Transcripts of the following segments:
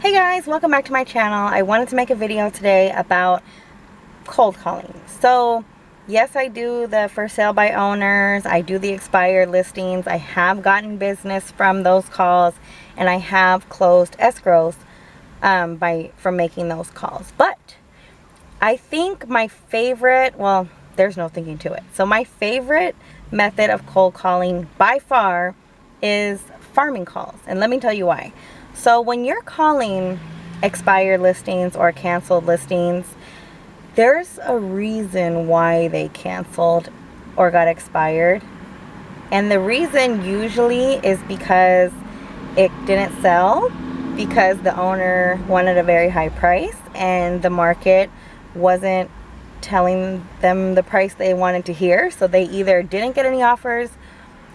Hey guys, welcome back to my channel. I wanted to make a video today about cold calling. So yes, I do the for sale by owners, I do the expired listings, I have gotten business from those calls, and I have closed escrows from making those calls. But I think my favorite, well, there's no thinking to it. So my favorite method of cold calling by far is farming calls. And let me tell you why. So when you're calling expired listings or canceled listings, there's a reason why they canceled or got expired. And the reason usually is because it didn't sell, because the owner wanted a very high price and the market wasn't telling them the price they wanted to hear. So they either didn't get any offers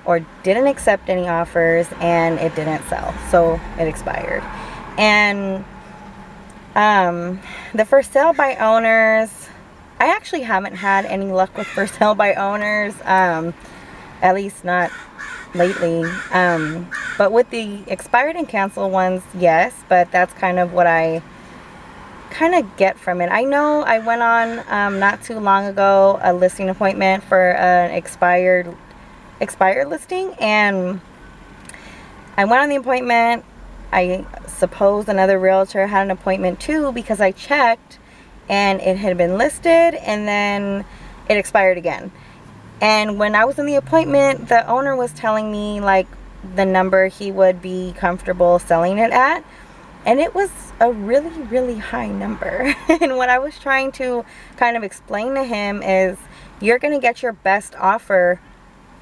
or didn't accept any offers, and it didn't sell, so it expired. And the for sale by owners, I actually haven't had any luck with for sale by owners, at least not lately. But with the expired and canceled ones, yes, but that's kind of what I kind of get from it. I know I went on not too long ago a listing appointment for an expired listing, and I went on the appointment. I suppose another realtor had an appointment too, because I checked and it had been listed and then it expired again. And when I was in the appointment, the owner was telling me like the number he would be comfortable selling it at, and it was a really high number. And what I was trying to kind of explain to him is, you're going to get your best offer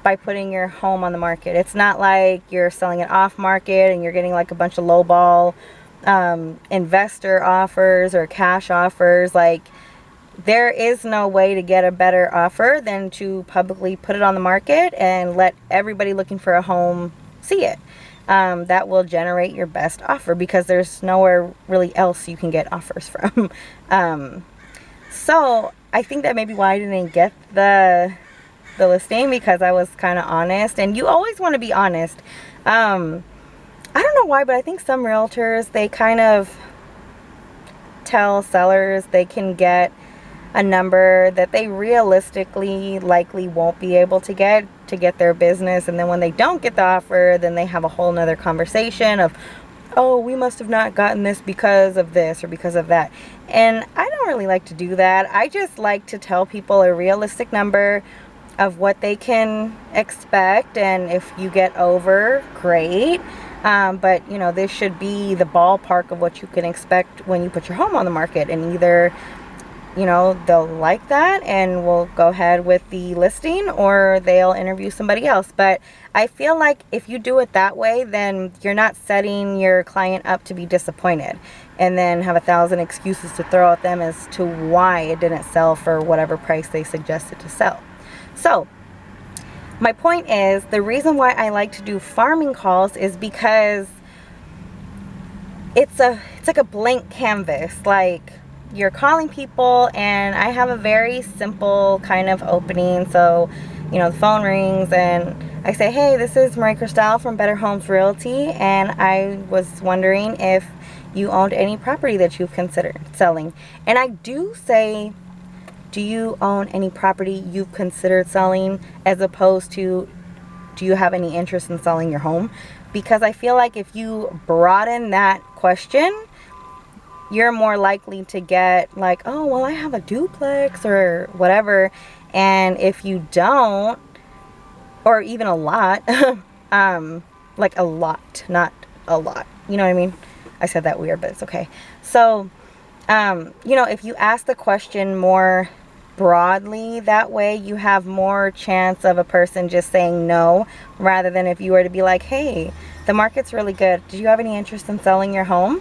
by putting your home on the market. It's not like you're selling it off market and you're getting like a bunch of lowball investor offers or cash offers. Like, there is no way to get a better offer than to publicly put it on the market and let everybody looking for a home see it. That will generate your best offer, because there's nowhere really else you can get offers from. So I think that may be why I didn't get the listing, because I was kind of honest. And you always want to be honest. I don't know why, but I think some realtors, they kind of tell sellers they can get a number that they realistically likely won't be able to get their business. And then when they don't get the offer, then they have a whole nother conversation of, oh, we must have not gotten this because of this or because of that. And I don't really like to do that. I just like to tell people a realistic number of what they can expect, and if you get over, great. But you know, this should be the ballpark of what you can expect when you put your home on the market. And either, you know, they'll like that and we'll go ahead with the listing, or they'll interview somebody else. But I feel like if you do it that way, then you're not setting your client up to be disappointed and then have 1,000 excuses to throw at them as to why it didn't sell for whatever price they suggested to sell. So my point is, the reason why I like to do farming calls is because it's like a blank canvas. Like, you're calling people, and I have a very simple kind of opening. So, you know, the phone rings and I say, hey, this is Marie-Cristale from Better Homes Realty, and I was wondering if you owned any property that you've considered selling. And I do say, do you own any property you've considered selling, as opposed to, do you have any interest in selling your home? Because I feel like if you broaden that question, you're more likely to get like, oh, well, I have a duplex or whatever. And if you don't, or even a lot, like a lot, not a lot, you know what I mean? I said that weird, but it's okay. So, you know, if you ask the question more broadly, that way you have more chance of a person just saying no, rather than if you were to be like, hey, the market's really good, do you have any interest in selling your home?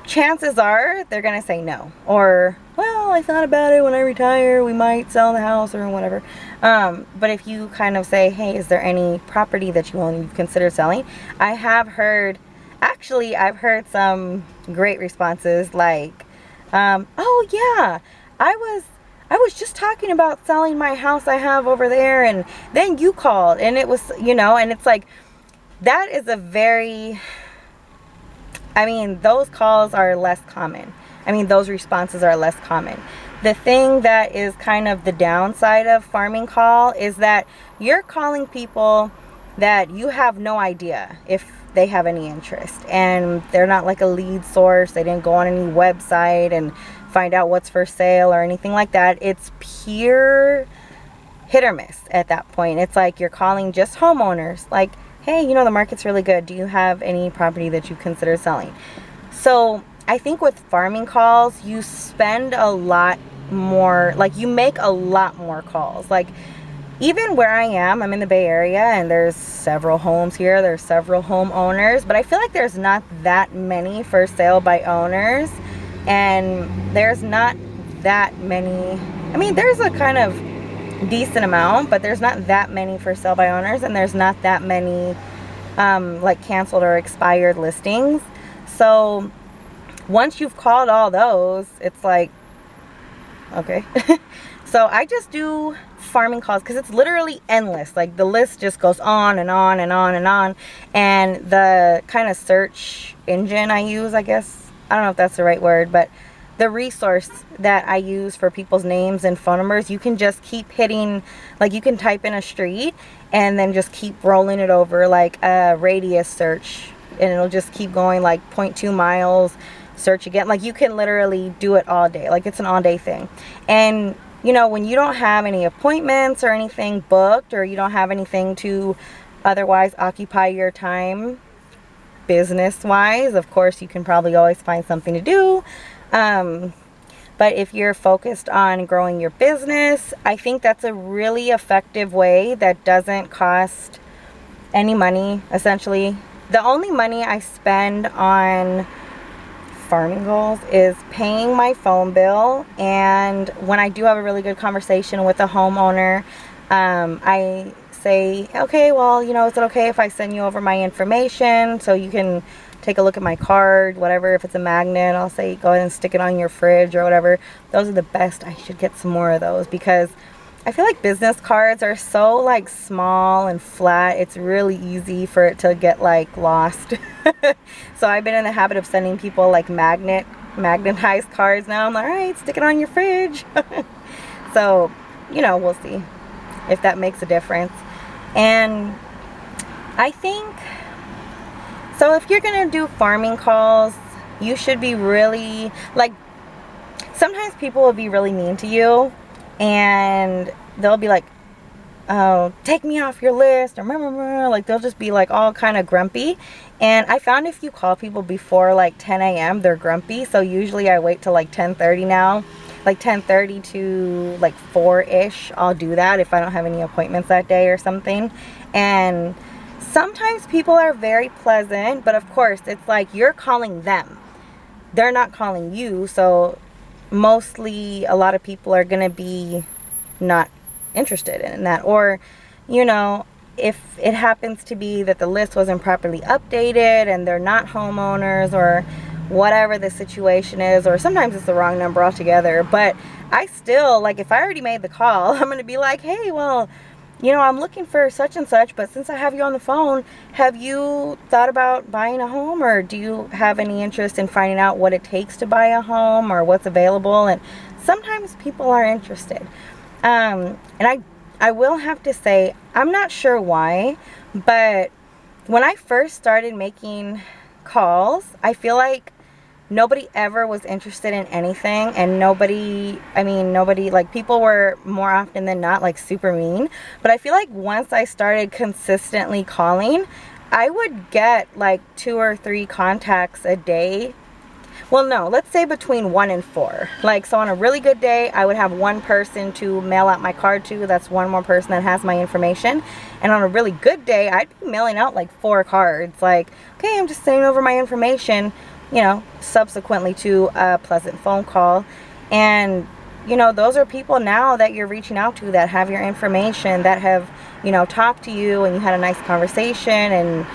Chances are they're gonna say no, or, well, I thought about it, when I retire we might sell the house or whatever. But if you kind of say, hey, is there any property that you own you've considered selling? I've heard some great responses, like, oh yeah, I was just talking about selling my house I have over there, and then you called, and it was, you know. And it's like, that is a very I mean, those calls are less common. I mean, those responses are less common. The thing that is kind of the downside of farming call is that you're calling people that you have no idea if they have any interest, and they're not like a lead source. They didn't go on any website and find out what's for sale or anything like that. It's pure hit or miss at that point. It's like you're calling just homeowners, like, hey, you know, the market's really good. Do you have any property that you consider selling? So I think with farming calls, you spend a lot more, like you make a lot more calls. Like even where I am, I'm in the Bay Area, and there's several homes here. There's several homeowners, but I feel like there's not that many for sale by owners, and there's not that many. I mean, there's a kind of decent amount, but there's not that many for sale by owners, and there's not that many like canceled or expired listings. So once you've called all those, it's like, okay. So I just do farming calls because it's literally endless. Like the list just goes on and on and on and on. And the kind of search engine I use, I guess, I don't know if that's the right word, but the resource that I use for people's names and phone numbers, you can just keep hitting, like you can type in a street and then just keep rolling it over like a radius search, and it'll just keep going like 0.2 miles, search again. Like you can literally do it all day. Like it's an all day thing. And you know, when you don't have any appointments or anything booked, or you don't have anything to otherwise occupy your time business wise, of course you can probably always find something to do. But if you're focused on growing your business, I think that's a really effective way that doesn't cost any money, essentially. The only money I spend on farming goals is paying my phone bill, and when I do have a really good conversation with a homeowner, I say, okay, well, you know, is it okay if I send you over my information so you can take a look at my card, whatever. If it's a magnet, I'll say go ahead and stick it on your fridge or whatever. Those are the best. I should get some more of those because I feel like business cards are so like small and flat. It's really easy for it to get like lost. So I've been in the habit of sending people like magnetized cards now. I'm like, all right, stick it on your fridge. So, you know, we'll see if that makes a difference. And I think, so if you're gonna do farming calls, you should be really, like, sometimes people will be really mean to you and they'll be like, oh, take me off your list, or like they'll just be like all kind of grumpy. And I found if you call people before like 10 a.m. they're grumpy. So usually I wait till like 10:30 now, like 10:30 to like 4-ish. I'll do that if I don't have any appointments that day or something. And sometimes people are very pleasant, but of course it's like you're calling them, they're not calling you. So mostly a lot of people are gonna be not interested in that. Or, you know, if it happens to be that the list wasn't properly updated and they're not homeowners, or whatever the situation is, or sometimes it's the wrong number altogether, but I still, like, if I already made the call, I'm gonna be like, hey, well, you know, I'm looking for such and such, but since I have you on the phone, have you thought about buying a home, or do you have any interest in finding out what it takes to buy a home or what's available? And sometimes people are interested. And I will have to say, I'm not sure why, but when I first started making calls, I feel like nobody ever was interested in anything, and nobody, like, people were more often than not like super mean. But I feel like once I started consistently calling, I would get like 2 or 3 contacts a day. Well, no, let's say between 1 and 4. Like, so on a really good day, I would have 1 person to mail out my card to. That's 1 more person that has my information. And on a really good day, I'd be mailing out like 4 cards. Like, okay, I'm just sending over my information, you know, subsequently to a pleasant phone call. And, you know, those are people now that you're reaching out to that have your information, that have, you know, talked to you and you had a nice conversation. And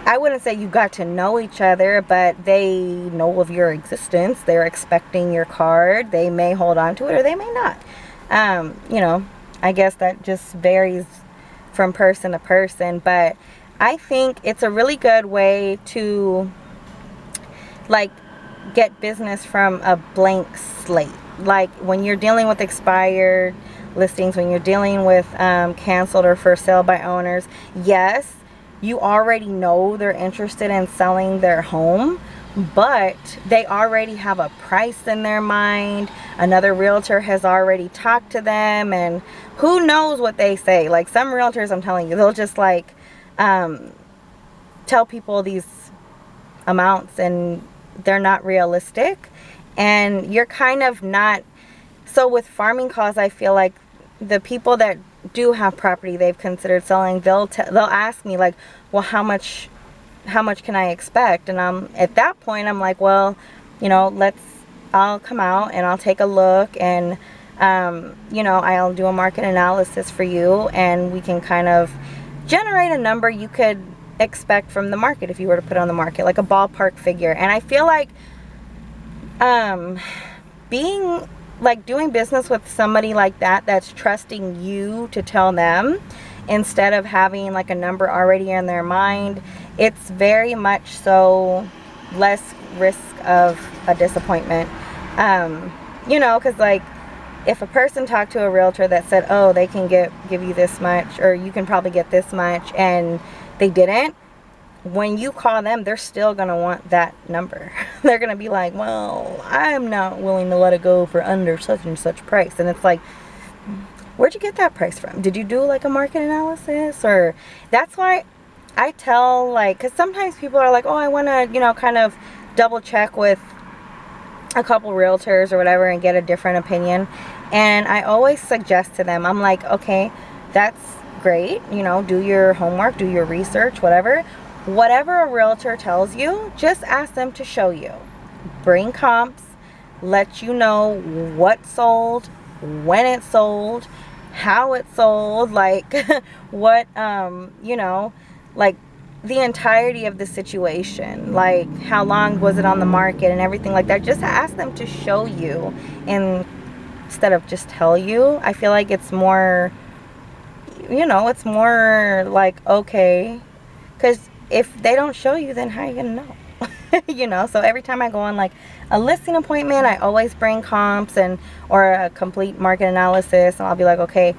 I wouldn't say you got to know each other, but they know of your existence. They're expecting your card. They may hold on to it or they may not. You know, I guess that just varies from person to person. But I think it's a really good way to like get business from a blank slate. Like when you're dealing with expired listings, when you're dealing with canceled or for sale by owners, yes, you already know they're interested in selling their home, but they already have a price in their mind. Another realtor has already talked to them, and who knows what they say. Like some realtors, I'm telling you, they'll just like tell people these amounts and they're not realistic, and you're kind of not. So with farming calls, I feel like the people that do have property they've considered selling, they'll ask me like, well, how much can I expect? And at that point I'm like, well, you know, I'll come out and I'll take a look, and you know, I'll do a market analysis for you, and we can kind of generate a number you could expect from the market if you were to put it on the market, like a ballpark figure. And I feel like being like doing business with somebody like that that's trusting you to tell them instead of having like a number already in their mind, it's very much so less risk of a disappointment. You know, because like if a person talked to a realtor that said, oh, they can give you this much, or you can probably get this much, and they didn't, when you call them, they're still going to want that number. They're going to be like, well, I'm not willing to let it go for under such and such price. And it's like, where'd you get that price from? Did you do like a market analysis? Or that's why I tell, like, because sometimes people are like, oh, I want to, you know, kind of double check with a couple realtors or whatever and get a different opinion. And I always suggest to them, I'm like, okay, that's great, you know, do your homework, do your research, whatever a realtor tells you, just ask them to show you, bring comps, let you know what sold, when it sold, how it sold, like what you know, like the entirety of the situation, like how long was it on the market and everything like that. Just ask them to show you instead of just tell you. I feel like it's more, you know, it's more like, okay, because if they don't show you, then how are you gonna know? You know, so every time I go on like a listing appointment, I always bring comps or a complete market analysis, and I'll be like, okay,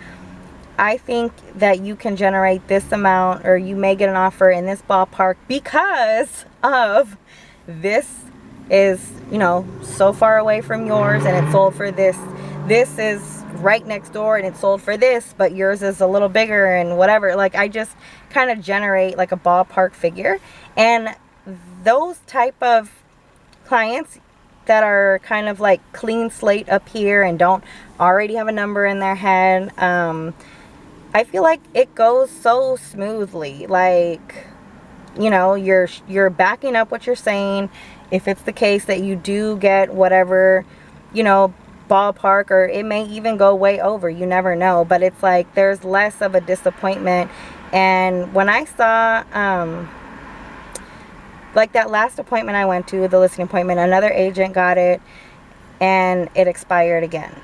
I think that you can generate this amount, or you may get an offer in this ballpark because of this is, you know, so far away from yours, and it sold for this. This is right next door and it sold for this, but yours is a little bigger and whatever. Like I just kind of generate like a ballpark figure. And those type of clients that are kind of like clean slate up here and don't already have a number in their head, I feel like it goes so smoothly. Like, you know, you're backing up what you're saying. If it's the case that you do get whatever, you know, ballpark, or it may even go way over, you never know, but it's like there's less of a disappointment. And when I saw like that last appointment I went to, the listing appointment, another agent got it and it expired again,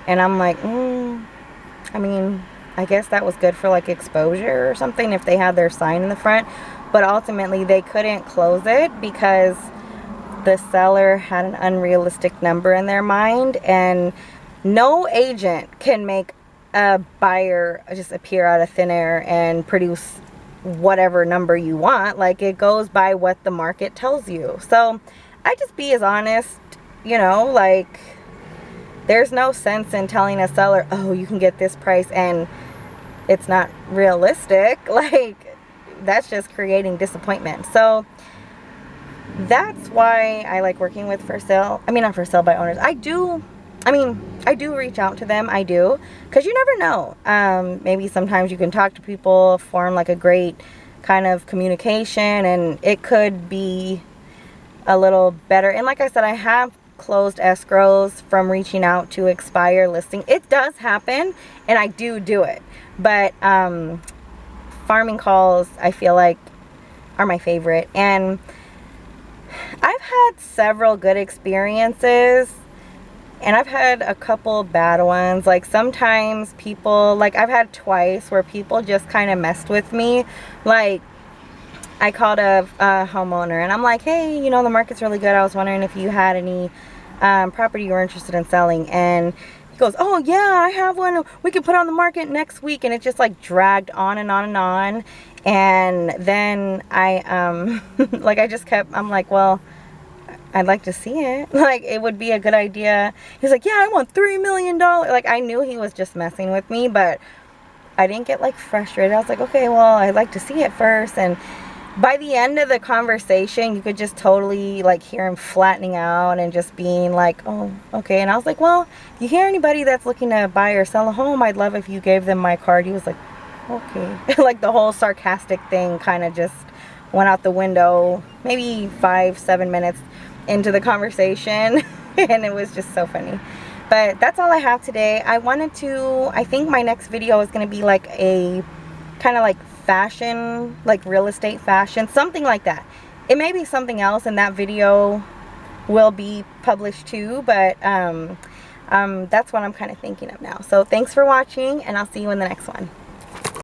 and I'm like, I mean, I guess that was good for like exposure or something if they had their sign in the front, but ultimately they couldn't close it because the seller had an unrealistic number in their mind, and no agent can make a buyer just appear out of thin air and produce whatever number you want. Like it goes by what the market tells you. So I just be as honest, you know, like there's no sense in telling a seller, oh, you can get this price, and it's not realistic. Like that's just creating disappointment. So that's why I like working with not for sale by owners. I do reach out to them. I do, because you never know. Maybe sometimes you can talk to people, form like a great kind of communication, and it could be a little better. And like I said, I have closed escrows from reaching out to expire listing. It does happen, and I do it. But farming calls, I feel like, are my favorite. And I've had several good experiences, and I've had a couple bad ones. Like sometimes people, like I've had twice where people just kind of messed with me. Like I called a homeowner and I'm like, hey, you know, the market's really good. I was wondering if you had any property you were interested in selling. And he goes, oh yeah, I have one. We can put it on the market next week. And it just like dragged on and on and on. And then I, like I just kept, I'm like, well, I'd like to see it. Like, it would be a good idea. He's like, yeah, I want $3 million. Like, I knew he was just messing with me, but I didn't get like frustrated. I was like, okay, well, I'd like to see it first. And by the end of the conversation, you could just totally like hear him flattening out and just being like, oh, okay. And I was like, well, if you hear anybody that's looking to buy or sell a home, I'd love if you gave them my card. He was like, okay. Like the whole sarcastic thing kind of just went out the window, maybe 5-7 minutes into the conversation. And it was just so funny. But that's all I have today. I wanted to, I think my next video is going to be like a kind of like fashion, like real estate fashion, something like that. It may be something else and that video will be published too, but that's what I'm kind of thinking of now. So thanks for watching and I'll see you in the next one.